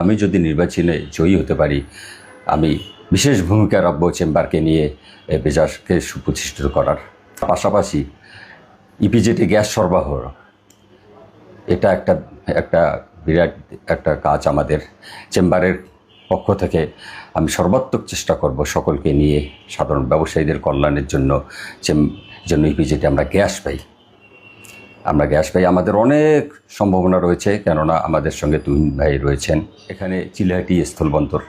আমি যদি নির্বাচনে জয়ী হতে পারি, আমি বিশেষ ভূমিকা রাখবো চেম্বারকে নিয়ে বেজারকে সুপ্রতিষ্ঠিত করার পাশাপাশি ইপিজেডে গ্যাস সরবরাহ, এটা একটা বিরাট একটা কাজ আমাদের চেম্বারের পক্ষ থেকে। আমি সর্বাত্মক চেষ্টা করব সকলকে নিয়ে সাধারণ ব্যবসায়ীদের কল্যাণের জন্য যেন ইপিজেডে আমরা গ্যাস পাই। আমাদের অনেক সম্ভাবনা রয়েছে, কেননা আমাদের সঙ্গে তুহিন ভাই রয়েছেন। এখানে চিলাহাটি স্থলবন্দর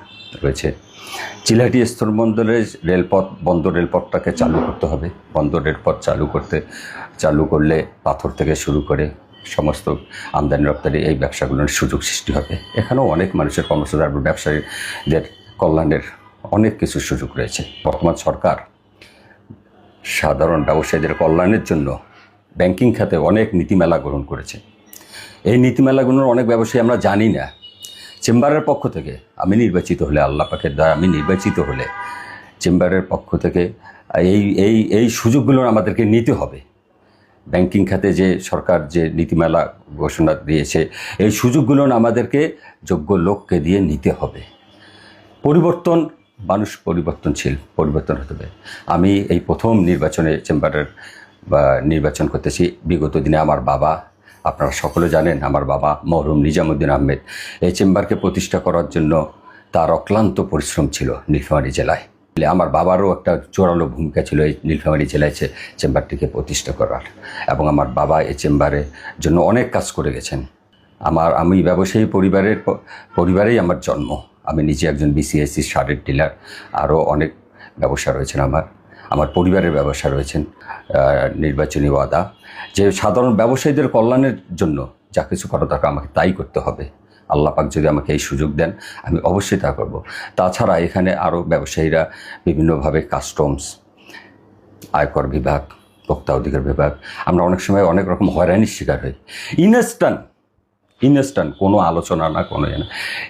রয়েছে। চিলাহাটি স্থলবন্দরের রেলপথটাকে চালু করতে হবে। বন্দর রেলপথ চালু করলে পাথর থেকে শুরু করে সমস্ত আমদানি রপ্তানি এই ব্যবসাগুলোর সুযোগ সৃষ্টি হবে। এখানেও অনেক মানুষের কর্মসংস্থান, ব্যবসায়ীদের কল্যাণের অনেক কিছু সুযোগ রয়েছে। বর্তমান সরকার সাধারণ ব্যবসায়ীদের কল্যাণের জন্য ব্যাংকিং খাতে অনেক নীতিমালা গ্রহণ করেছে। এই নীতিমালাগুলোর অনেক ব্যবসায়ী আমরা জানি না। চেম্বারের পক্ষ থেকে আমি নির্বাচিত হলে, আল্লাহ পাকের দয়া আমি নির্বাচিত হলে চেম্বারের পক্ষ থেকে এই সুযোগগুলো আমাদেরকে নিতে হবে। ব্যাংকিং খাতে যে সরকার যে নীতিমালা ঘোষণা দিয়েছে, এই সুযোগগুলো আমাদেরকে যোগ্য লোককে দিয়ে নিতে হবে। মানুষ পরিবর্তনশীল, পরিবর্তন হতে হবে। আমি এই প্রথম নির্বাচনে চেম্বারের নির্বাচন করতেছি। বিগত দিনে আমার বাবা, আপনারা সকলে জানেন, আমার বাবা মরহুম নিজামুদ্দিন আহমেদ এই চেম্বারকে প্রতিষ্ঠা করার জন্য তার অক্লান্ত পরিশ্রম ছিল নীলফামারী জেলায়। আমার বাবারও একটা জোরালো ভূমিকা ছিল এই নীলফামারী জেলায় চেম্বারটিকে প্রতিষ্ঠা করার, এবং আমার বাবা এই চেম্বারের জন্য অনেক কাজ করে গেছেন। আমি ব্যবসায়ী পরিবারেই আমার জন্ম। আমি নিজে একজন বিসিএসসি সারের ডিলার, আরও অনেক ব্যবসা রয়েছেন আমার পরিবারের ব্যবসা রয়েছেন। নির্বাচনী ওয়াদা যে সাধারণ ব্যবসায়ীদের কল্যাণের জন্য যা কিছু করা দরকার আমাকে তাই করতে হবে। আল্লাহ পাক যদি আমাকে এই সুযোগ দেন, আমি অবশ্যই তা করব। তাছাড়া এখানে আরও ব্যবসায়ীরা বিভিন্নভাবে কাস্টমস, আয়কর বিভাগ, ভোক্তা অধিকার বিভাগ, আমরা অনেক সময় অনেক রকম হয়রানির শিকার হই। ইনস্ট্যান্ট কোনো আলোচনা না, কোনো না,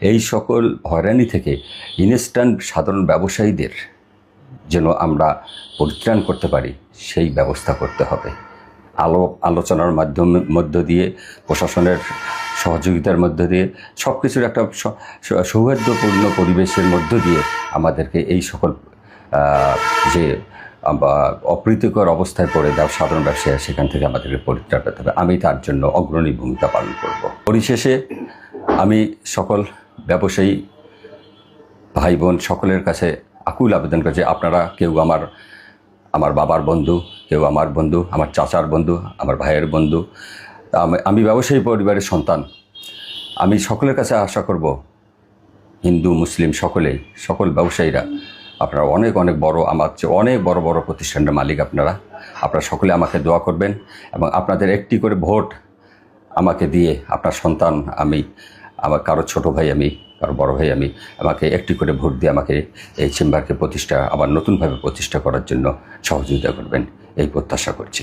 এই সকল হয়রানি থেকে ইনস্ট্যান্ট সাধারণ ব্যবসায়ীদের যেন আমরা পরিত্রাণ করতে পারি, সেই ব্যবস্থা করতে হবে। আলোচনার মধ্য দিয়ে, প্রশাসনের সহযোগিতার মধ্য দিয়ে, সব কিছুর একটা সৌহার্দ্যপূর্ণ পরিবেশের মধ্য দিয়ে আমাদেরকে এই সকল যে অপ্রীতিকর অবস্থায় পড়ে সাধারণ ব্যবসায়ী, সেখান থেকে আমাদেরকে পরিত্রাণ পেতে হবে। আমি তার জন্য অগ্রণী ভূমিকা পালন করব। পরিশেষে আমি সকল ব্যবসায়ী ভাই বোন সকলের কাছে আকুল আবেদন করছি, আপনারা কেউ আমার বাবার বন্ধু, কেউ আমার বন্ধু, আমার চাচার বন্ধু, আমার ভাইয়ের বন্ধু, আমি ব্যবসায়ী পরিবারের সন্তান। আমি সকলের কাছে আশা করব, হিন্দু মুসলিম সকল ব্যবসায়ীরা, আপনারা অনেক বড়, আমার চেয়ে অনেক বড় প্রতিষ্ঠানের মালিক আপনারা সকলে আমাকে দোয়া করবেন, এবং আপনাদের একটি করে ভোট আমাকে দিয়ে, আপনার সন্তান আমি, আমার কারো ছোট ভাই আমি, কারো বড় ভাই আমি, আমাকে একটি করে ভোট দিয়ে আমাকে এই চেম্বারকে আবার নতুনভাবে প্রতিষ্ঠা করার জন্য সহযোগিতা করবেন, এই প্রত্যাশা করছি।